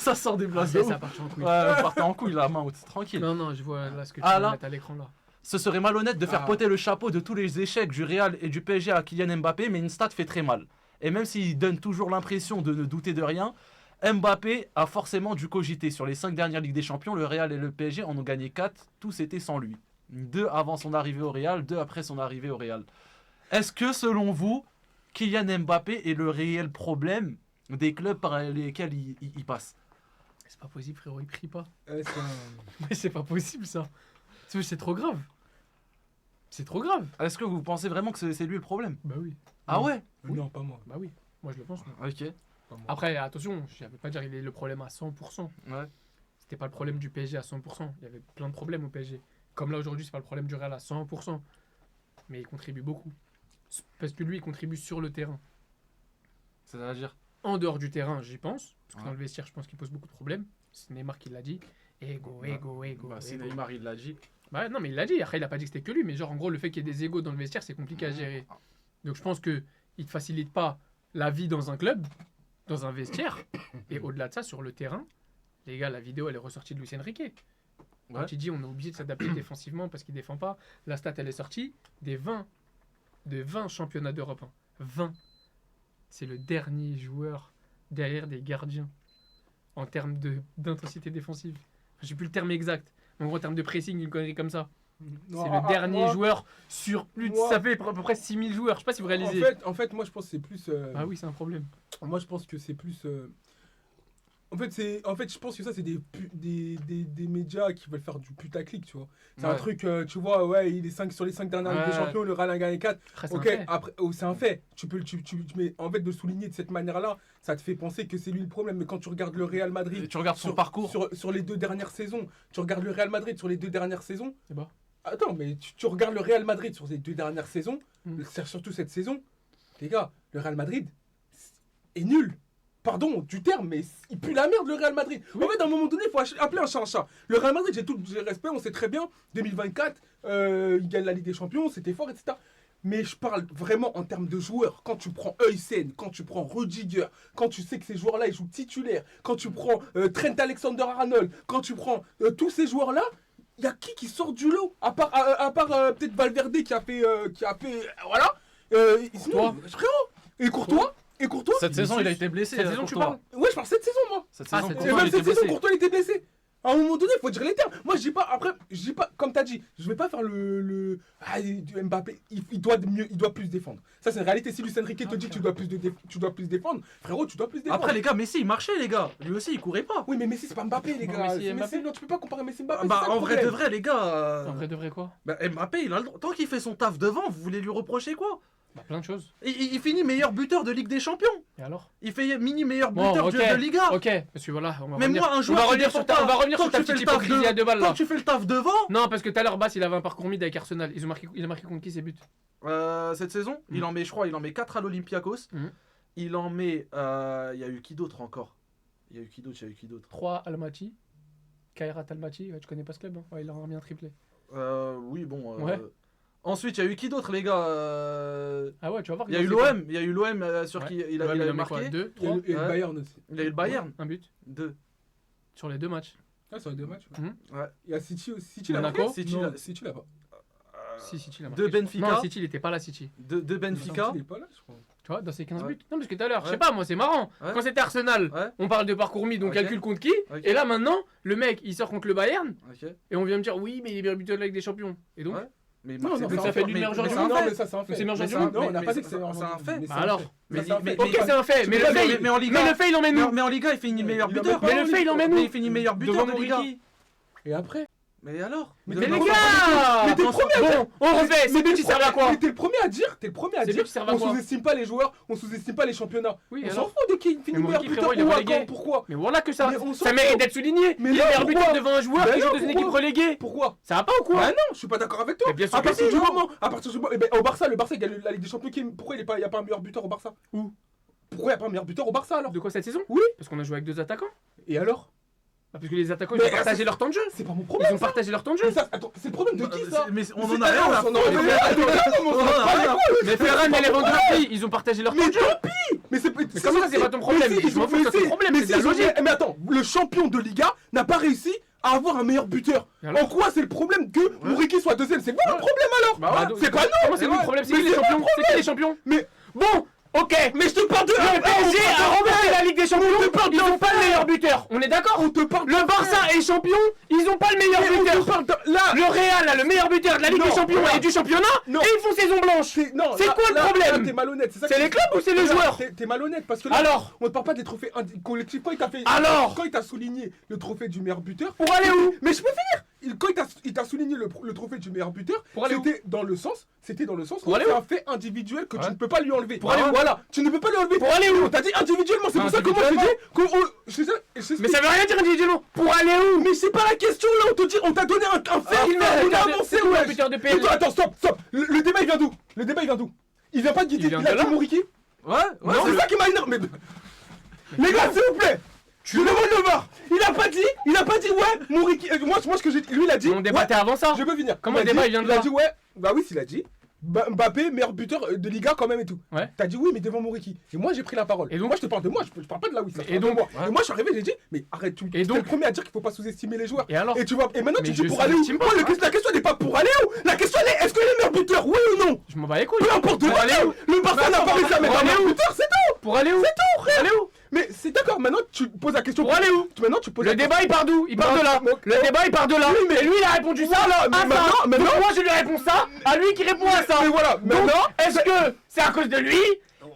Ça sort des blagues. Ça part en couille. Ouais, partez en couille là, Mount, tranquille. Non, je vois là ce que tu Ah, vas là. mettre à l'écran là. Ce serait malhonnête de faire poter le chapeau de tous les échecs du Real et du PSG à Kylian Mbappé, mais une stat fait très mal. Et même s'il donne toujours l'impression de ne douter de rien, Mbappé a forcément dû cogiter. Sur les 5 dernières Ligues des Champions, le Real et le PSG en ont gagné 4, tous étaient sans lui. 2 avant son arrivée au Real, 2 après son arrivée au Real. Est-ce que selon vous, Kylian Mbappé est le réel problème des clubs par lesquels il passe? C'est pas possible, frérot, il prie pas. Ouais, Mais c'est pas possible ça. C'est trop grave. C'est trop grave. Est-ce que vous pensez vraiment que c'est lui le problème? Bah oui. Ah ouais? Oui. Non, pas moi. Bah oui. Moi je le pense. moi. Ok. Pas moi. Après, attention, je ne vais pas dire qu'il est le problème à 100%. Ouais. C'était pas le problème du PSG à 100%. Il y avait plein de problèmes au PSG. Comme là aujourd'hui, c'est pas le problème du Real à 100%. Mais il contribue beaucoup. Parce que lui, il contribue sur le terrain. C'est-à-dire? En dehors du terrain, j'y pense. Parce que Ouais. dans le vestiaire, je pense qu'il pose beaucoup de problèmes. C'est Neymar qui l'a dit. Ego. Bah, si ego. Neymar il l'a dit. Bah non, mais il l'a dit. Après, il a pas dit que c'était que lui. Mais genre, en gros, le fait qu'il y ait des égos dans le vestiaire, c'est compliqué à gérer. Donc je pense qu'il ne te facilite pas la vie dans un club, dans un vestiaire. Et au-delà de ça, sur le terrain, les gars, la vidéo, elle est ressortie de Luis Enrique. Quand Ouais. il dit on a oublié de s'adapter défensivement parce qu'il défend pas, la stat, elle est sortie de 20 championnats d'Europe. 20. C'est le dernier joueur derrière des gardiens en termes d'intensité défensive. J'ai plus le terme exact. En gros, en termes de pressing, une connerie comme ça. Non, C'est le dernier moi, joueur sur plus de... moi- Ça fait à peu près 6000 joueurs. Je sais pas si vous réalisez. En fait, moi je pense que c'est plus. Ah oui, c'est un problème. Moi je pense que c'est plus. En fait, je pense que ça, c'est des médias qui veulent faire du putaclic, tu vois. C'est un Ouais. truc, tu vois, ouais, il est 5 sur les 5 dernières Ligues des Ouais. Champions, le Real a gagné 4. Après, c'est un Ok, fait. après, c'est un fait. Mais en fait, de souligner de cette manière-là, ça te fait penser que c'est lui le problème. Mais quand tu regardes le Real Madrid. Et tu regardes son parcours. Sur les 2 dernières saisons, tu regardes le Real Madrid sur les 2 dernières saisons. C'est bon. Attends, mais tu regardes le Real Madrid sur les 2 dernières saisons, c'est surtout cette saison. Les gars, le Real Madrid est nul. Pardon du terme, mais il pue la merde le Real Madrid. En fait, à un moment donné, il faut appeler un chat un chat. Le Real Madrid, j'ai tout le respect, on sait très bien. 2024, il gagne la Ligue des Champions, c'était fort, etc. Mais je parle vraiment en termes de joueurs. Quand tu prends Huysen, quand tu prends Rudiger, quand tu sais que ces joueurs-là, ils jouent titulaires, quand tu prends Trent Alexander-Arnold, quand tu prends tous ces joueurs-là, il y a qui sort du lot à part peut-être Valverde qui a fait voilà. Sinon, frérot, et Courtois. Cette saison, il a été blessé. Cette saison, tu parles? Ouais, je parle cette saison, moi. Cette Ah, saison, cette Et Courtois, même il était cette saison, blessé. Courtois, il était blessé. À un moment donné, il faut dire les termes. Moi, je dis pas, comme t'as dit, je vais pas faire du Mbappé. Il doit plus défendre. Ça, c'est une réalité. Si Luis Enrique te dit que tu dois plus défendre, frérot, tu dois plus défendre. Après, les gars, Messi, il marchait, les gars. Lui aussi, il courait pas. Oui, mais Messi, c'est pas Mbappé, les Non, gars. Messi et Mbappé. Non, tu peux pas comparer Messi et Mbappé. Bah, c'est ça le en vrai de problème. vrai, les gars. En vrai de vrai quoi? Bah, Mbappé, il a le droit. Tant qu'il fait son taf devant, vous voulez lui reprocher quoi? Bah, plein de choses. Il finit meilleur buteur de Ligue des Champions. Et alors? Il fait mini meilleur Bon, buteur ok. de Liga. Ok, parce que voilà, on va Mais revenir. moi, un on joueur va qui revenir défend sur ta, pas, on va revenir tant sur ta que tu fais petite le taf hypocrisie à 2 balles Tant là. que tu fais le taf devant. Non, parce que tout à l'heure, Bass, il avait un parcours mid avec Arsenal. Il a marqué contre qui ses buts? Cette saison, il en met, je crois, il en met 4 à l'Olympiakos. Mhm. Il en met. Il y a eu qui d'autre encore? Il y a eu qui d'autre 3 Almaty. Kairat Almaty, ouais, tu connais pas ce club hein? Ouais, il a remis un triplé. Oui, bon. Ouais. Ensuite, il y a eu qui d'autre, les gars? Ah ouais, tu vas voir. Il y a eu l'OM. Il y a eu l'OM sur Ouais. qui il l'OM, a mis quoi, marqué. 2, Il y a 3, le Ouais. Bayern aussi. Il y a eu le Bayern. un but 2. sur les 2 matchs. Ah, sur les 2 matchs. Ouais. Il y a City aussi. City l'a Monaco. marqué. City Non, l'a- City l'a pas. Si, il a marqué. De Benfica. Non, City, il était pas là, City. De Benfica. City, il est pas là, je crois. Tu vois, dans ses 15 Ouais. buts. Non, parce que tout à l'heure, je Ouais. sais pas, moi, c'est marrant. Ouais. Quand c'était Arsenal, Ouais. on parle de parcours mid, donc Ok. calcule contre qui. Ok. Et là, maintenant, le mec, il sort contre le Bayern, Ok. et on vient me dire, oui, mais il est meilleur buteur de la Ligue des Champions. Et donc, Ouais. Mais Non, Marseille- non, mais ça c'est fait un du fait, meilleur joueur mais du c'est monde. un Non, fait. mais ça, c'est un fait. c'est meilleur Mais joueur du non, monde. on n'a Mais pas dit c'est- que c'est un c'est un fait. mais Bah c'est un alors. fait. Mais- Ça, c'est un mais- fait. mais- Ok, c'est un fait, mais le fait, mais en Liga. mais le fait, il emmène Mais, nous. mais en Liga, il finit meilleur Il buteur. emmène pas Mais le fait, il emmène Mais nous. il finit meilleur buteur Devant de Liga. Moriqui. Et après Mais alors? Mais Mais t'es les le gars, Mais t'es le premier à dire. bon, on refait. Ces buts, ils servent à quoi? Mais t'es le premier à dire. Ces buts, ils servent à On quoi? sous-estime pas les joueurs, on sous-estime pas les championnats. Oui, On s'en alors. fout de qui finit Mais meilleur Moriqui, buteur frérot, il est ou à relégué. Caen, pourquoi Mais voilà que ça, Mais on s'en ça fout. mérite d'être souligné. Mais Il est non, meilleur buteur pourquoi? devant un joueur Mais qui non, joue dans une équipe pourquoi? reléguée. Pourquoi Ça va pas ou quoi? Bah non, je suis pas d'accord avec toi. Mais bien sûr À que partir si, du non. moment, eh ben, au Barça, le Barça il gagne la Ligue des Champions. Pourquoi il y a pas un meilleur buteur au Barça Où? Pourquoi il y a pas un meilleur buteur au Barça alors De quoi cette saison? Oui. Parce qu'on a joué avec 2 attaquants. Et alors Parce que les attaquants, ils Mais ont partagé leur temps de jeu. C'est pas mon Ils problème. ont partagé leur temps de jeu. Mais ça, attends, c'est le problème de qui ça Mais on C'est en a rien à on en a foutre. rien à foutre. On en a rien à foutre. Mais Ferran et Lewandowski, ils ont partagé leur temps de jeu. Mais comment ça, c'est pas ton problème? Mais si, Je m'en fous, c'est ton problème, mais c'est si, de la logique. mais attends, le champion de Liga n'a pas réussi à avoir un meilleur buteur. Et alors En quoi c'est le problème que Mouriki soit deuxième? C'est quoi le problème alors? Bah ouais. C'est pas non. Comment c'est quoi le problème? C'est Mais qui les c'est champions? C'est qui les champions? Mais Bon, ok. mais je te parle de Le PSG a remporté la Ligue des Champions. Ils ont pas le meilleur buteur. On est d'accord? On te parle. Le Barça est champion. Ils ont pas le meilleur On te buteur. parle là. Le Real a le meilleur buteur de la Ligue Non, des Champions regarde. et du championnat. Non. Et ils font saison blanche. Non, C'est là- quoi le là- problème? là, t'es malhonnête. C'est ça C'est que- les clubs ou c'est les Regarde, joueurs? T'es malhonnête parce que là, Alors on te parle pas des trophées collectifs. Quand il t'a fait. Alors Quand il t'a souligné le trophée du meilleur buteur. Pour aller où? Mais je peux finir. Quand il t'a souligné le trophée du meilleur buteur, Pour aller où? c'était dans le sens Pour où aller c'est où? un fait individuel que tu Ouais. ne peux pas lui enlever. Pour aller où? Voilà, tu ne peux pas lui enlever. Pour aller où? On t'a dit individuellement, c'est pour ça que moi je dis Mais ça veut rien dire individuellement. Pour aller où? Mais c'est pas la question là, on t'a donné un fait, on a avancé, C'est quoi ouais. le buteur de PSG? Attends, stop. Le débat il vient d'où? Il vient pas de Guité, Il vient il de a là. dit Mouriki. Ouais, Non, c'est c'est ça qui m'a énervé. Les gars, s'il vous plaît. Je demande le VAR. Il a pas dit ouais, Mouriki. Moi ce que j'ai dit, lui il a dit. On débattait avant ça. Je peux finir. Comment le débat, il vient de Il a là? dit ouais. Bah oui, s'il a dit. Mbappé, meilleur buteur de Liga quand même et tout. Ouais. T'as dit oui, mais devant Mouriki. Et moi j'ai pris la parole. Et donc moi je te parle de moi, je parle pas de là où ça. Et donc moi. Et moi je suis arrivé, j'ai dit mais arrête, tu Et es donc le premier à dire qu'il faut pas sous-estimer les joueurs. Et alors? Et tu vois, et maintenant Mais tu dis je pour aller où? sous-estime pas, Moi, hein. la question n'est pas pour aller où? La question elle est est-ce que les meilleurs buteurs, oui ou non? Je m'en bats les couilles. Peu importe Pour aller où? le Barça n'a pas réussi à mettre pour un aller meilleur où? buteur, c'est tout. Pour aller où? C'est tout, frère. Aller où? Mais c'est d'accord, maintenant tu poses la question. Pour aller où? Maintenant tu poses Le la question. débat il part d'où? Il part de là. Non, Le débat il part de là. Oui, mais- Et lui il a répondu ça. Voilà, mais à ça. maintenant- Donc moi je lui réponds ça. À lui qui répond à ça. Mais voilà, Donc maintenant. est-ce que c'est à cause de lui?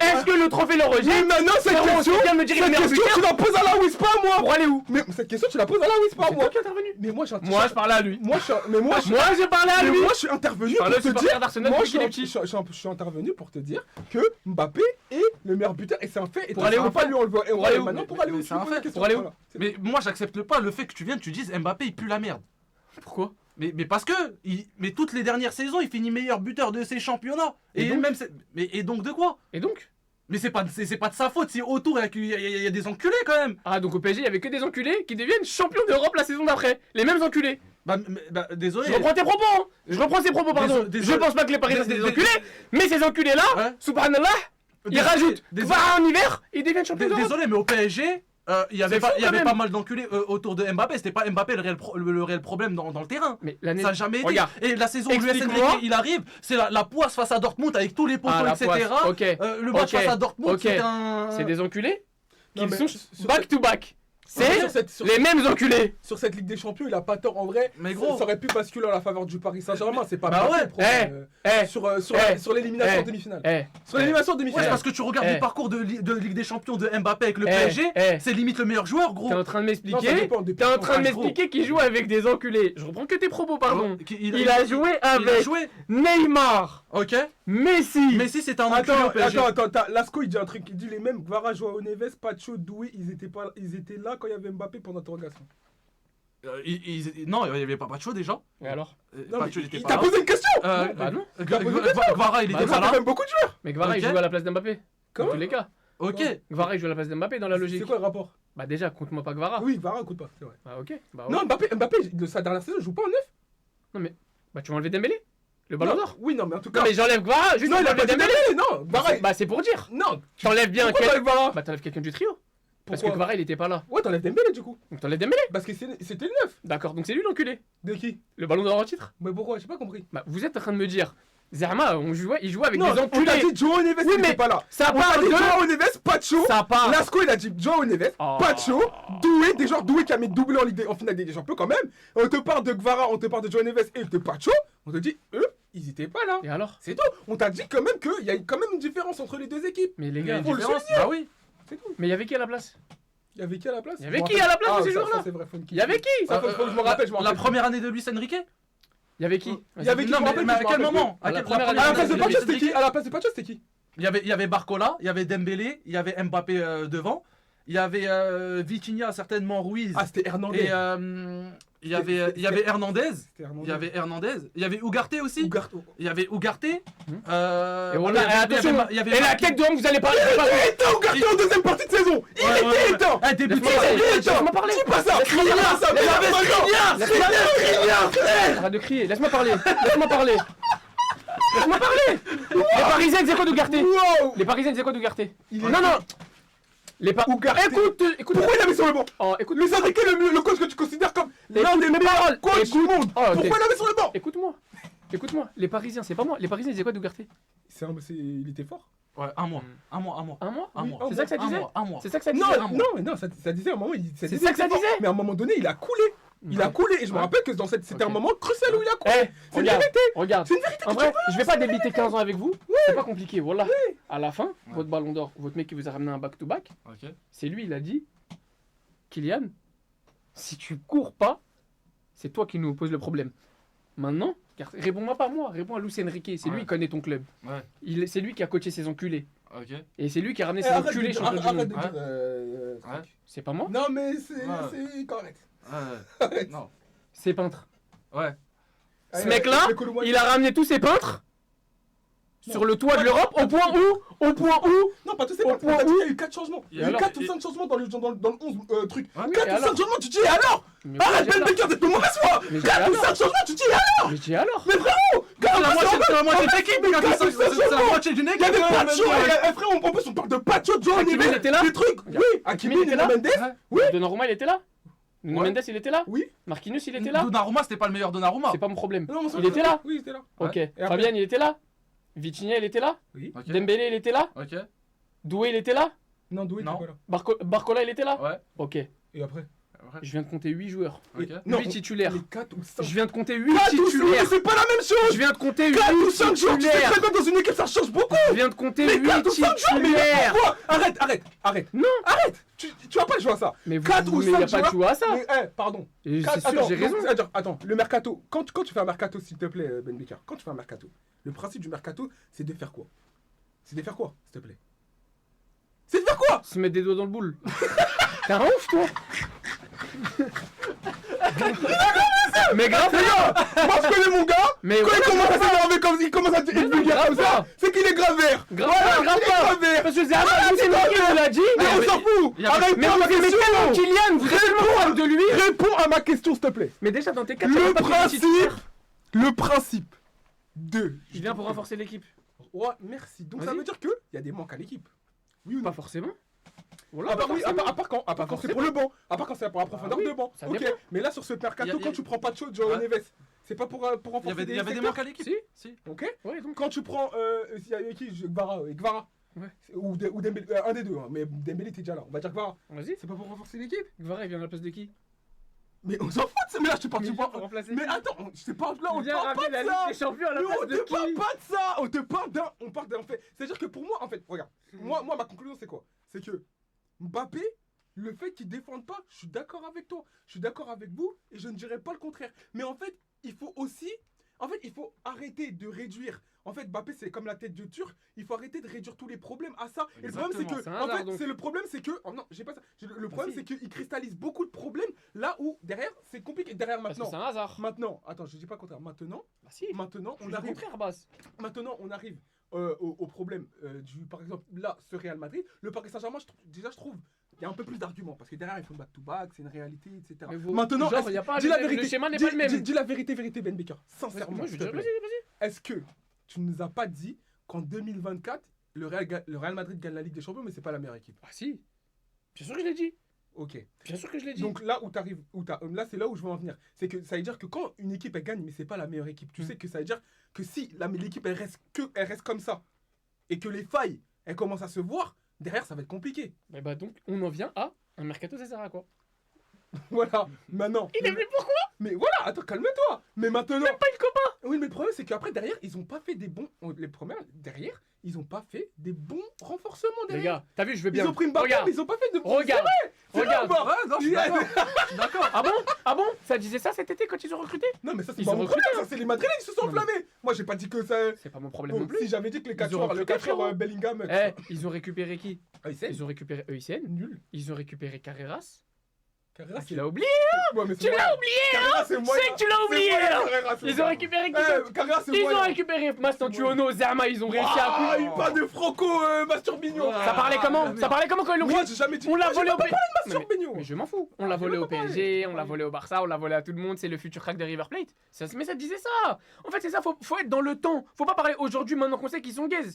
Est-ce que le trophée le Mais rejette? maintenant cette Frérot, question, tu viens de me dire cette le meilleur question buteur. tu la poses à la Wiz, pas à moi. Pour aller où? Mais cette question tu la poses à la Wiz, pas à C'est moi. toi qui es intervenu. Mais moi j'ai Moi je parlais à lui. Moi je mais moi je Moi j'ai parlé à lui. moi je suis intervenu Parle pour au te supporter dire. d'Arsenal Moi depuis qu'il est petit. je suis intervenu pour te dire que Mbappé est le meilleur buteur et c'est un fait. Et Pour aller tu peux où? pas lui enlever. Et Pour aller où? maintenant pour aller où? Mais Tu c'est un poses la fait. question, Pour aller où? voilà. C'est- Mais moi j'accepte pas le fait que tu viennes, tu dises Mbappé il pue la merde. Pourquoi? Mais parce que mais toutes les dernières saisons il finit meilleur buteur de ses championnats. Et Et, donc même et donc de quoi? Et donc? Mais c'est pas de sa faute si autour il y a des enculés quand même. Ah donc au PSG il y avait que des enculés qui deviennent champions d'Europe la saison d'après. Les mêmes enculés. Désolé. Je reprends tes propos, hein. Je reprends ses propos, pardon. Désolé. Je pense pas que les Parisiens c'est des Dés- enculés, mais ces enculés-là, Ouais. subhanallah, ils Désolé. rajoutent Désolé. va en hiver, ils deviennent champions d'Europe. Désolé mais au PSG il y avait C'est pas, fou, il y avait quand pas même. mal d'enculés autour de Mbappé, c'était pas Mbappé le réel problème dans le terrain. Mais l'année. Ça a jamais été. Regarde. Et la saison où Luis Explique-moi. Enrique il arrive, c'est la poisse face à Dortmund avec tous les poteaux, Ah, la etc. poisse, ok. Le match Ok. face à Dortmund, Ok. c'est un. C'est des enculés Non, qui mais sont sur back to back. C'est sur les mêmes enculés. sur cette Ligue des Champions, il a pas tort en vrai. Mais gros. Ça aurait pu basculer en la faveur du Paris Saint-Germain, c'est pas Bah Mbappé, ouais. le problème, Eh, sur l'élimination en eh, demi-finale. Eh, Sur l'élimination en Ouais, demi-finale. parce que tu regardes Eh. le parcours de Ligue des Champions de Mbappé avec le Eh, PSG, eh. c'est limite le meilleur joueur, gros. t'es en train de Non, ça m'expliquer. dépend des T'es en train de gros. m'expliquer qu'il joue avec des enculés. Je reprends que tes propos, pardon. Il a joué Il a avec joué. Neymar, Ok. Messi. Messi, c'était un enculé au PSG. Attends, Lasco il dit un truc, il dit les mêmes, Gvara, Joao Neves, Pacho, Doué, ils étaient là quand il y avait Mbappé pendant l'interrogation. Non, il n'y avait pas Pacho déjà. Et alors? Non, Pacho, mais il était il pas t'a là. posé une question. Bah non. Gvara, il Bah était non, pas Ça là. fait même beaucoup de joueurs. Mais Gvara il Ok. joue à la place d'Mbappé. Dans Comment tous les cas. Ok. Gvara il joue à la place d'Mbappé dans la logique. C'est quoi le rapport? Bah déjà, compte-moi pas Gvara. Oui, Gvara, écoute pas, c'est vrai. Bah ok. Bah, ouais. Non, Mbappé, de sa dernière saison, il joue pas en neuf. Bah tu vas enlever Dembélé. Le ballon Non, d'or. Oui, non, mais en tout cas. Non mais j'enlève Gvara, juste Non, il a pour pas enlever dit Dembélé. Dembélé, non. Gvara, Bah c'est pour dire. non. T'enlèves bien Pourquoi quel. t'enlèves Gvara? Bah t'enlèves quelqu'un du trio. Parce que Pourquoi Gvara il était pas là. Ouais, t'enlèves Dembélé du coup. Donc t'enlèves Dembélé. Parce que c'était le neuf. D'accord, donc c'est lui l'enculé. De qui? Le ballon d'or en titre. Mais pourquoi? J'ai pas compris. Bah vous êtes en train de me dire. Zerma, il jouait avec Non, des on t'a enculés. dit Joao Neves, Oui, il mais était pas là. Ça On t'a parle dit de. Joao Neves, Pacho. Ça parle. Lasco, il a dit Joao Neves, Oh. Pacho, Doué, des joueurs Doué qui a mis doublé en finale des Champions quand même. On te parle de Gvara, on te parle de Joao Neves et de Pacho. On te dit, eux, ils étaient pas là. Et alors? C'est tout. On t'a dit quand même qu'il y a quand même une différence entre les deux équipes. Mais les Il y a gars. une faut le différence. souligner. Bah oui. C'est tout. Mais il y avait qui à la place? Il y avait qui à la place? Il y avait Je me qui à la place rappelle. de ces Ah, joueurs-là? ça, c'est vrai, faut une Il y avait qui? Ça, faut que je me rappelle, je me La rappelle. première année de Luis Enrique. Il y avait qui? Il y avait qui? Non, Je me rappelle mais à plus, je me quel rappelle moment plus. À La quel- première À la année place de de Pacho, Luis c'était qui? À la place de Pacho, c'était qui? Il y avait Barcola, il y avait Dembélé, il y avait Mbappé devant, il y avait Vitinha, certainement Ruiz, Ah, c'était Hernandez. et il y avait Hernandez, C'était Hernandez. il y avait Hernandez, il y avait Ugarte aussi, Ugarte. il y avait Ugarte, Et voilà, il y avait- attention. il y avait Et la Marquinhos. tête de homme, vous allez parler. Il était éteint, Ugarte en deuxième partie de saison. Il Ouais, ouais, était ouais. éteint. Ah, début de Laisse-moi saison. parler. Éteint. Laisse-moi parler. Dis pas ça. Laisse-moi Dis pas parler. ça. Laisse-moi Laisse-moi parler. parler. Arrête de crier, laisse-moi parler. Laisse-moi parler. Les Parisiens, c'est quoi d'Ougarté? Wow. Les Parisiens, c'est quoi d'Ougarté? Il est- Non, non. Les Parisiens. Ougarté. Écoute. Pourquoi il a mis sur le banc? Oh, écoute. Luis Enrique, le coach que tu considères comme l'un des mes meilleurs paroles. coachs du monde. Oh, Pourquoi il l'a mis sur le banc? Écoute-moi. Les Parisiens, c'est pas moi. Les Parisiens, ils disaient quoi d'Ougarté? Il était fort. Ouais, un mois. Un mois. Un mois? Un Oui, mois. C'est ça que ça Un disait? mois. Un mois. C'est ça que ça disait? Non, ça disait à un moment. C'est ça que ça qu'il était fort. disait? Mais à un moment donné, il a coulé. Il a coulé. Et je me Ouais. rappelle que dans c'était Ok. un moment crucial où il a coulé. Eh, C'est une regarde, vérité. regarde. C'est une vérité. En vrai, je vais pas débiter 15 ans avec vous. C'est pas compliqué, voilà. À la fin, votre ballon d'or, votre mec qui vous a ramené un back-to-back, Ok. c'est lui, il a dit Kylian, si tu cours pas, c'est toi qui nous pose le problème. Maintenant, réponds-moi pas moi, réponds à Luis Enrique, c'est Ouais. lui qui connaît ton club. Ouais. C'est lui qui a coaché ses enculés. Ok. Et c'est lui qui a ramené Eh, ses arrête enculés de- champions du arrête monde. de Ouais. dire, Ouais. truc. C'est pas moi, Non, mais c'est Ouais. correct. Ouais. Non. c'est peintre. Ouais. Ce mec-là, il a ramené tous ses peintres sur le toit de l'Europe au point où Non, pas tous ces Au points. point T'as dit où- qu'il y a eu 4 changements. Il y a eu alors, 4 ou 5 changements dans le 11 truc. Ouais. Oui, 4 et ou 5 alors changements, tu dis et alors? Mais Arrête, j'ai Ben alors. Baker, t'es de mauvaise foi. Mais j'ai 4 ou alors. 5 changements, tu dis et alors? Mais j'ai alors Mais frérot, C'est la moitié d'équipe, mais quatre ou cinq c'est la changements. moitié d'une Il équipe. y avait quand même, Pacho, ouais. frère, en plus on parle de Pacho, John, Hakimi, il était là? des trucs. Regarde. Oui, Hakimi, il était là? Mendes. Ouais. Oui. Donnarumma, il était là? Nuno Ouais. Mendes, il était là? Oui. Marquinhos, il était là? Donnarumma, c'était pas le meilleur Donnarumma. C'est pas mon problème. Non, Il était là? Oui, il était là. Ok. Ouais. Et après Fabian, il était là? Vitinha, il était là? Oui. Ok. Dembélé, il était là? Ok. Doué, il était là? Non, Doué, Non. t'es pas là. Barcola, il était là? Ouais. Ok. Et après? Après. Je viens de compter 8 joueurs. Ok. Non, 8 titulaires. Mais 4 ou 5. Je viens de compter 8 4 ou 5, titulaires. c'est pas la même chose. Je viens de compter 8 4 ou 5 jours, tu sais titulaires. très bien dans une équipe ça change beaucoup. Je viens de compter Mais 8 4 ou 5 jours, mais titulaires. pourquoi? Arrête. Non. Arrête. Tu vas pas jouer à ça. Mais vous, 4 ou mais y a 5 pas de joueurs. choix à ça. Mais, pardon. Et Quatre- C'est sûr, attends, j'ai raison. donc, attends, le mercato. Quand tu fais un mercato, s'il te plaît, Ben Baker, quand tu fais un mercato, le principe du mercato, c'est de faire quoi? C'est de faire quoi, s'il te plaît? C'est de faire quoi? Se mettre des doigts dans le boule. T'es un ouf, toi. Mais grave, les gars. Moi, je connais mon gars. Mais Quand il commence à s'énerver comme il commence à être Mais non, vulgaire grave comme ça, pas. c'est qu'il est grave vert. Grave Voilà, pas, grave il est pas. grave vert. Parce que c'est Luis Enrique qui l'a dit. Mais on s'en fout. y a- Arrête Mais pas vous ma aimez tellement question. Kylian, vous êtes tellement fan de lui. Réponds à ma question, s'il te plaît. Mais déjà, dans tes cas, Le principe de. Il vient pour renforcer l'équipe. Ouais, merci. Donc ça Vas-y. veut dire qu'il y a des manques à l'équipe. Oui ou non? Pas forcément. Voilà, À part, pas oui, à forcément. part quand, quand c'est pour le banc, à part quand c'est pour la profondeur oui, de banc. ça Ok, dépend. mais là sur ce mercato, Y a- quand tu prends pas de Joe Ouais. Neves, c'est pas pour Il renforcer y avait des secteurs. manques à l'équipe. Si. Si. Ok. Ouais, donc. Quand tu prends, il y a qui, Gvara. Ouais. Ou Dembélé, un des deux, hein, mais Dembélé était déjà là. On va dire Gvara. Vas-y. C'est pas pour renforcer l'équipe. Gvara, il vient à la place de qui? Mais on s'en fout de ça. Mais là, je te parle Mais du il vient point. pour remplacer Mais qui? attends, je te parle là, on Il te vient parle pas ramener de la ça. Ligue des Champions à la Mais place on de te qui? parle pas de ça. On te parle d'un. On parle d'un fait. C'est-à-dire que pour moi, en fait, regarde. Moi, ma conclusion, c'est quoi? C'est que Mbappé, le fait qu'il défende pas, je suis d'accord avec toi. Je suis d'accord avec vous et je ne dirais pas le contraire. Mais en fait, il faut aussi. En fait, il faut arrêter de réduire. En fait, Mbappé, c'est comme la tête de Turc. Il faut arrêter de réduire tous les problèmes à ça. Et le problème, c'est que. Exactement, c'est un En hasard, fait, donc. c'est le problème, c'est que. Oh non, j'ai pas ça. Le problème, si. c'est qu'il cristallise beaucoup de problèmes là où derrière, c'est compliqué. Derrière Parce que maintenant. c'est un hasard. Maintenant, attends, je dis pas le contraire. Maintenant, Bah si. on Le arrive. contraire, Bass. Maintenant, on arrive au problème du, par exemple, là, ce Real Madrid. Le Paris Saint-Germain, déjà, je trouve, il y a un peu plus d'arguments parce que derrière, ils font back-to-back, c'est une réalité, etc. Mais vous- Maintenant, genre, est-ce- y a pas dis la le vérité. schéma n'est dis, pas le même. dis la vérité, Ben Baker. Sincèrement, Moi, je s'il veux te dire, plaît. vas-y. Est-ce que tu nous as pas dit qu'en 2024, le Real Madrid gagne la Ligue des Champions, mais c'est pas la meilleure équipe? Ah si. Bien sûr que je l'ai dit. Ok. Bien sûr que je l'ai dit. Donc là où t'arrives, là c'est là où je veux en venir. C'est que ça veut dire que quand une équipe elle gagne, mais c'est pas la meilleure équipe, tu sais que ça veut dire que si l'équipe elle reste comme ça et que les failles elles commencent à se voir, derrière ça va être compliqué. Bah donc, on en vient à un mercato, ça sert à quoi? Voilà, maintenant. Il est venu pourquoi? Mais voilà, attends, calme-toi. Mais maintenant. Même pas une copain. Oui, mais le problème c'est qu'après derrière ils ont pas fait des bons. Les premières derrière ils ont pas fait des bons renforcements Les derrière. gars, t'as vu, je veux bien. Ils ont pris Mbappé, Regarde. mais ils ont pas fait de bons. Regarde. C'est vrai Regarde. ou pas? Ouais, non, je suis d'accord. Je suis d'accord. Ah bon? Ça disait ça cet été quand ils ont recruté? Non, mais ça c'est Ils pas ont mon recruté, problème, ça c'est les Madrilènes qui se sont Non, mais- enflammés. Moi j'ai pas dit que ça. C'est pas mon problème Bon, non plus. si j'avais dit que les 4 Ils ont joueurs, recruté, frérot. Bellingham. Eh, ils ont récupéré qui? Ah, il sait. Ils ont récupéré EICN. Nul. Ils ont récupéré Carreras. Carrera, Tu l'as oublié. Ouais, mais Tu l'as oublié. Carrera, c'est moi. C'est que tu l'as oublié. Ils ont récupéré qui d'autre? Carrera, c'est Ils moi. ont récupéré Mastantuono, Zerma, ils ont réussi à Ah, coup. il parle de Franco Masturbigno. Ouais. Ça parlait comment? Ça parlait comment quand ils l'ont Moi, pris? j'ai jamais dit. On l'a J'ai volé au pas PSG. parlé de Masturbigno. Mais je m'en fous. On l'a volé au PSG, on l'a volé au Barça, on l'a volé à tout le monde. C'est le futur crack de River Plate. Mais ça disait ça. En fait, c'est ça. Faut être dans le temps. Faut pas parler aujourd'hui, maintenant qu'on sait qu'ils sont gays.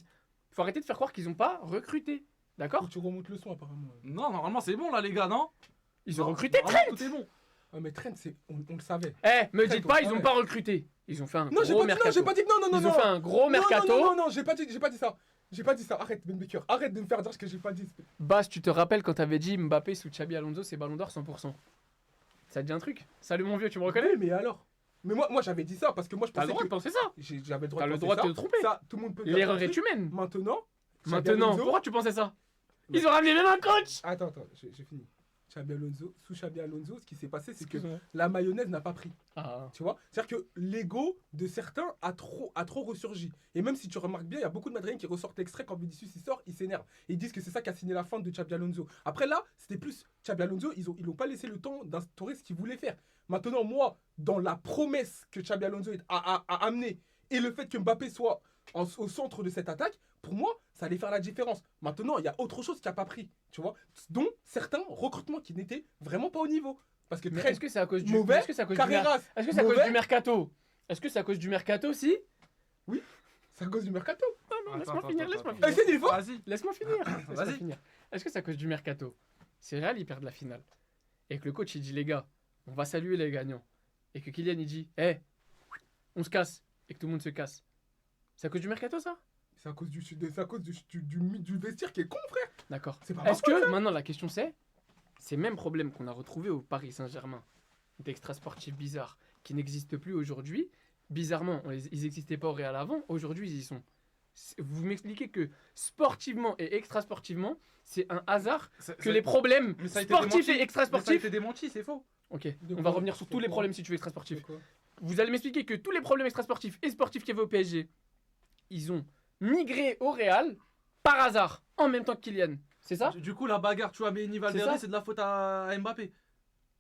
Faut arrêter de faire croire qu'ils ont pas recruté. D'accord? Tu remontes le son apparemment. Non, normalement c'est bon là les gars, non? Ils ont Non, recruté normalement, Trent. Tout est bon. Ah, mais Trent, on le savait. Me Trent, dites pas, ils ouais. ont pas recruté. Ils ont fait un Non, j'ai gros pas dit. Non, mercato. j'ai pas dit. Non, non, non. Ils ont fait un gros mercato. Non, j'ai pas dit ça. J'ai pas dit ça. Arrête, Ben Baker. Arrête de me faire dire ce que j'ai pas dit. Bass, tu te rappelles quand t'avais dit Mbappé sous Xabi Alonso, c'est Ballon d'Or 100%. Ça te dit un truc? Salut mon vieux, tu me reconnais? Oui, mais alors. Mais moi j'avais dit ça parce que moi je T'as le pensais droit de que penser ça. j'avais le droit T'as de le penser droit de ça. te tromper. Ça, tout le monde peut dire L'erreur un est truc. humaine. Maintenant. Xabi Maintenant, Alonso- pourquoi tu pensais ça? Ils ont ramené même un coach. Attends, j'ai fini. Sous Xabi Alonso, ce qui s'est passé, c'est que Excuse-moi. la mayonnaise n'a pas pris. Ah. Tu vois? C'est-à-dire que l'ego de certains a trop ressurgi. Et même si tu remarques bien, il y a beaucoup de Madrilènes qui ressortent l'extrait quand Vinicius il sort, ils s'énervent. Et ils disent que c'est ça qui a signé la fin de Xabi Alonso. Après là, c'était plus Xabi Alonso, ils l'ont pas laissé le temps d'instaurer ce qu'ils voulaient faire. Maintenant, moi, dans la promesse que Xabi Alonso a amené et le fait que Mbappé soit au centre de cette attaque, pour moi, ça allait faire la différence. Maintenant, il y a autre chose qui n'a pas pris, tu vois, dont certains recrutements qui n'étaient vraiment pas au niveau. Parce que Mais Trent, est-ce que c'est à cause du mauvais, Est-ce que c'est à cause Carreras, Est-ce que c'est à cause mauvais. du mercato? Est-ce que c'est à cause du mercato si? c'est à cause du mercato. Non, Attends, laisse-moi attends, finir, attends, laisse-moi attends. finir. Essaye des fois. Vas-y. Laisse-moi finir. Laisse-moi Vas-y. finir. Est-ce que c'est à cause du mercato? C'est Real, ils perdent la finale. Et que le coach il dit les gars, on va saluer les gagnants. Et que Kylian il dit, on se casse. Et que tout le monde se casse. C'est à cause du mercato ça? C'est à cause du vestiaire qui est con, frère. D'accord. C'est pas ma Est-ce que maintenant la question c'est, ces mêmes problèmes qu'on a retrouvés au Paris Saint-Germain, d'extra sportifs bizarres, qui n'existent plus aujourd'hui, bizarrement, ils n'existaient pas au Real avant, aujourd'hui ils y sont. Vous m'expliquez que sportivement et extra sportivement, c'est un hasard que les problèmes Mais ça a été sportifs démenti. et extra Mais ça a sportifs. été démenti, c'est faux. Ok, De on va quoi revenir sur De tous les quoi problèmes si tu veux extra sportifs. Quoi Vous allez m'expliquer que tous les problèmes extra sportifs et sportifs qu'il y avait au PSG, ils ont migré au Real par hasard en même temps que Kylian. C'est ça? Du coup, la bagarre, tu vois, Méni C'est Valverde, ça c'est de la faute à Mbappé.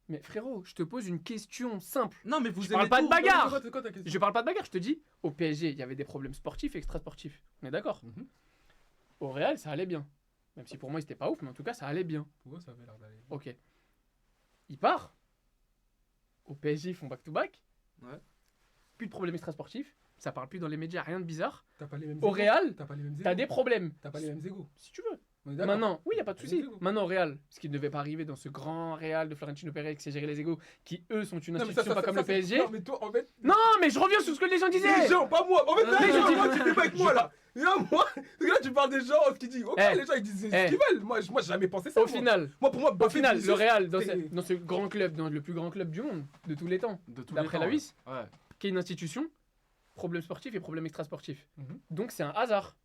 Mais frérot, je te pose une question simple. Non, mais vous Je parle aimez pas de tout. bagarre. C'est quoi ta question? Je parle pas de bagarre, je te dis, au PSG, il y avait des problèmes sportifs et extra-sportifs. On est d'accord? Mhm. Au Real, ça allait bien. Même si pour moi, c'était pas ouf, mais en tout cas, ça allait bien. Pourquoi ça avait l'air d'aller? Ok. Il part. Au PSG, ils font back-to-back. Ouais. Plus de problèmes extra-sportifs. Ça parle plus dans les médias, rien de bizarre. T'as pas les mêmes Au égos. Real, T'as pas les mêmes t'as égos. des problèmes. T'as pas les mêmes égos. Si tu veux. On est d'accord. Maintenant, oui, y a pas de Les souci. égos. Maintenant, au Real, ce qui ne devait pas arriver dans ce grand Real de Florentino Pérez qui sait gérer les égos, qui eux sont une Non, mais institution pas comme le c'est- PSG. Non, mais toi, en fait. Non, mais je reviens sur ce que les gens disaient. Les gens, pas moi. En fait, là, Les gens moi, disent- tu débats avec moi, là. Et là, moi, là, tu parles des gens, ce qu'ils disent. Ok, Eh. les gens, ils disent ce Eh. qu'ils veulent. Moi, j'ai jamais pensé ça. Au moi. final, Moi, pour moi, Au Mbappé, final, le Vinicius, Real, dans c'est- ce grand club, dans le plus grand club du monde, de tous les temps, De tous d'après les la temps, WIS, ouais. qui est une institution, problème sportif et problème extrasportif. Mhm. Donc c'est un hasard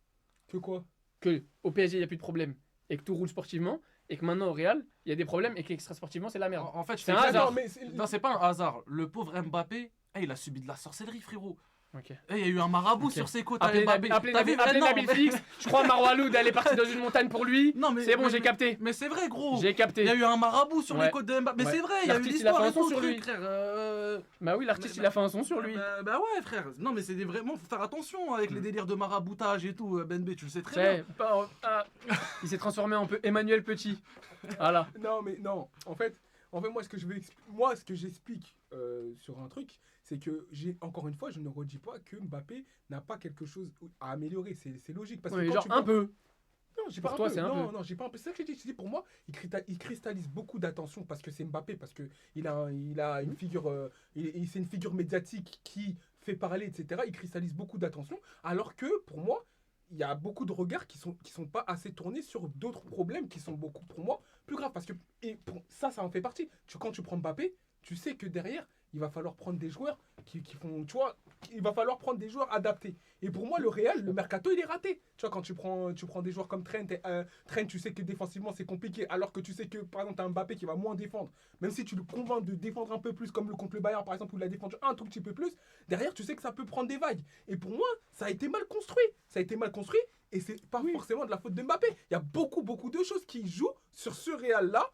Que quoi? que au PSG il n'y a plus de problème et que tout roule sportivement, et que maintenant au Real il y a des problèmes et qu'extrasportivement c'est la merde. En fait, je C'est fais un exprès. hasard. Non, mais c'est- Non, c'est pas un hasard. Le pauvre Mbappé, il a subi de la sorcellerie, frérot. Ok. Il y a eu un marabout Ok. sur ses côtes. Appelez Mbappé. Nabil, T'as vu- appelez non, Nabil mais- Félix, je crois Marwaloud, elle est partie dans une montagne pour lui. Non, mais C'est bon, mais- j'ai capté. Mais c'est vrai, gros. J'ai Il y capté. a eu un marabout sur Ouais. les côtes de Mbappé. Mais Ouais. c'est vrai, il y a eu L'artiste, il a l'histoire fait un et son tout, sur truc, lui. frère. Bah oui, l'artiste Mais- il a fait un son sur lui. Bah ouais, frère. Non, mais c'est vraiment. Faut faire attention avec les délires de maraboutage et tout. Ben B, tu le sais très bien. C'est pas- il s'est transformé en peu Emmanuel Petit. Voilà. Non, mais non. En fait, moi, ce que j'explique sur un truc, c'est que encore une fois, je ne redis pas que Mbappé n'a pas quelque chose à améliorer. C'est logique. Parce que Ouais, quand genre tu un vois- peu. Non, j'ai Pour pas toi, un peu. c'est un Non, peu. non, j'ai pas un peu. C'est ça que j'ai dit. Pour moi, il cristallise beaucoup d'attention parce que c'est Mbappé, parce que il a une figure, c'est une figure médiatique qui fait parler, etc. Il cristallise beaucoup d'attention, alors que pour moi, il y a beaucoup de regards qui sont pas assez tournés sur d'autres problèmes qui sont beaucoup, pour moi, plus graves. Parce que ça en fait partie. Quand tu prends Mbappé, tu sais que derrière, il va falloir prendre des joueurs qui font, tu vois, il va falloir prendre des joueurs adaptés. Et pour moi, le Real, le mercato, il est raté. Tu vois, quand tu prends des joueurs comme Trent, Trent, tu sais que défensivement, c'est compliqué. Alors que tu sais que, par exemple, tu as un Mbappé qui va moins défendre. Même si tu le convaincs de défendre un peu plus, comme contre le Bayern, par exemple, où il a défendu un tout petit peu plus, derrière, tu sais que ça peut prendre des vagues. Et pour moi, ça a été mal construit. Ça a été mal construit. Et c'est pas forcément de la faute de Mbappé. Il y a beaucoup de choses qui jouent sur ce Real-là,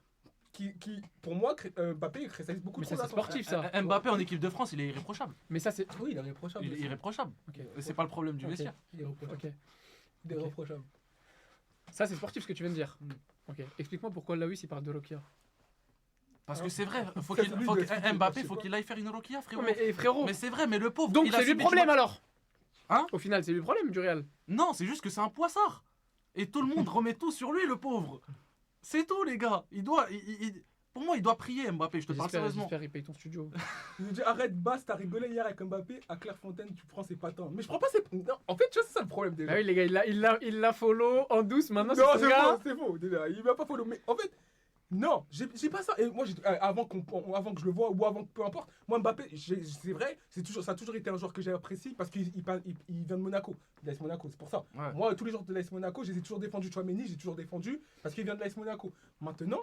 pour moi, Mbappé cristallise beaucoup Mais trop ça, c'est d'attention. sportif, ça. Mbappé en équipe de France, il est irréprochable. Mais ça, c'est. Oui, il est irréprochable. Il est irréprochable. Ok. C'est pas le problème du Ok. vestiaire. Il est irréprochable. Ok. Il est Ok. irréprochable. Ça, c'est sportif ce que tu viens de dire. Mm. Ok. Explique-moi pourquoi Lewis il parle de Rokia. Parce que c'est vrai, faut Ça, qu'il, c'est lui faut qui que- doit expliquer, Mbappé, je sais faut pas. qu'il aille faire une Rokia, frérot. Mais frérot. Mais c'est vrai, mais le pauvre. Donc il a c'est lui le subi, problème tu vois- alors. Hein? Au final, c'est lui le problème du Real. Non, c'est juste que c'est un poissard. Et tout le monde remet tout sur lui, le pauvre. C'est tout, les gars. Pour moi, il doit prier, Mbappé, je te parle sérieusement. J'espère qu'il paye ton studio. Il nous dit arrête, basse, t'as rigolé hier avec Mbappé, à Clairefontaine, tu prends ses patins. Mais je prends pas ses. Non, en fait, tu vois, c'est ça le problème déjà. Bah oui, les gars, il l'a follow en douce maintenant. Non, c'est gars. c'est faux, déjà. Il m'a pas follow. Mais en fait, non, j'ai pas ça. Et moi, avant que je le vois, ou avant que peu importe, moi, Mbappé, c'est vrai, ça a toujours été un joueur que j'ai apprécié parce qu'il vient de Monaco. De l'AS Monaco, c'est pour ça. Ouais. Moi, tous les joueurs de l'AS Monaco, je les ai toujours défendus. Chouameni, j'ai toujours défendu parce qu'il vient de l'AS Monaco. Maintenant,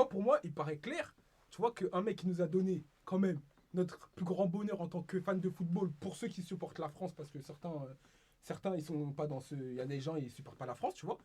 pour moi, il paraît clair, tu vois, qu'un mec qui nous a donné, quand même, notre plus grand bonheur en tant que fan de football, pour ceux qui supportent la France, parce que certains ils sont pas dans ce. Il y a des gens, ils supportent pas la France, tu vois.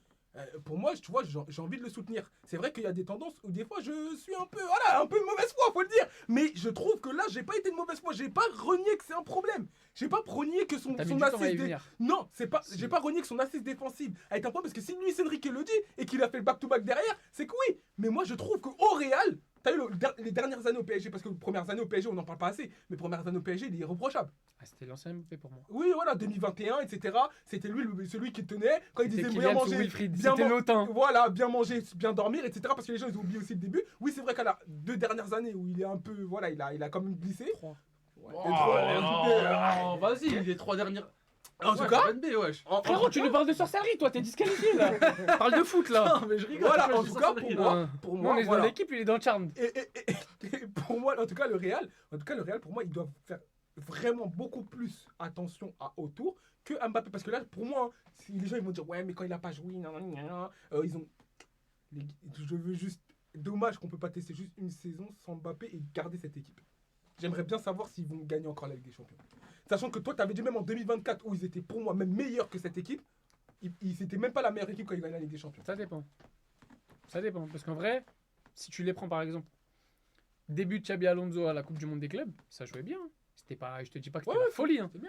Pour moi, tu vois, j'ai envie de le soutenir. C'est vrai qu'il y a des tendances où des fois je suis un peu de mauvaise foi, faut le dire. Mais je trouve que là, j'ai pas été de mauvaise foi. J'ai pas renié que c'est un problème. J'ai pas renié que son T'as mis du temps à y assist. venir. Non, c'est pas. J'ai pas renié que son assist défensive a été un problème parce que si Luis Enrique le dit et qu'il a fait le back-to-back derrière, c'est que oui. Mais moi, je trouve qu'au Real, t'as eu les dernières années au PSG, parce que les premières années au PSG, on n'en parle pas assez. Mais les premières années au PSG, il est irréprochable. Ah, c'était l'ancien Mbappé pour moi. Oui, voilà, 2021, etc. C'était lui celui qui tenait quand il C'était disait Kylian bien sous manger, Wilfried. bien C'était man- l'OTAN. Voilà, bien manger, bien dormir, etc. Parce que les gens ils ont oublié aussi le début. Oui, c'est vrai qu'à la 2 dernières années où il est un peu, voilà, il a quand même glissé. 3. Ouais, Oh, et trois- vas-y, les 3 dernières. En tout Ouais, cas, FNB, wesh. Frérot, tu nous parles de sorcellerie, toi, t'es disqualifié là. Parle de foot là. Non, mais je rigole. Voilà, je en dis tout ça, cas, c'est pour vrai. moi, pour Nous, moi, on est dans voilà. l'équipe, il est dans Charmed. Et pour moi, en tout cas, le Real, pour moi, ils doivent faire vraiment beaucoup plus attention à autour que Mbappé. Parce que là, pour moi, si les gens ils vont dire ouais, mais quand il a pas joué, ils ont. Je veux juste. Dommage qu'on peut pas tester juste une saison sans Mbappé et garder cette équipe. J'aimerais bien savoir s'ils vont gagner encore la Ligue des Champions. Sachant que toi, tu avais dit même en 2024 où ils étaient pour moi même meilleurs que cette équipe, c'était même pas la meilleure équipe quand ils gagnaient la Ligue des Champions. Ça dépend. Ça dépend. Parce qu'en vrai, si tu les prends par exemple, début de Xabi Alonso à la Coupe du Monde des clubs, ça jouait bien. C'était pas, je te dis pas que c'était Ouais, la folie. Hein. c'est bien.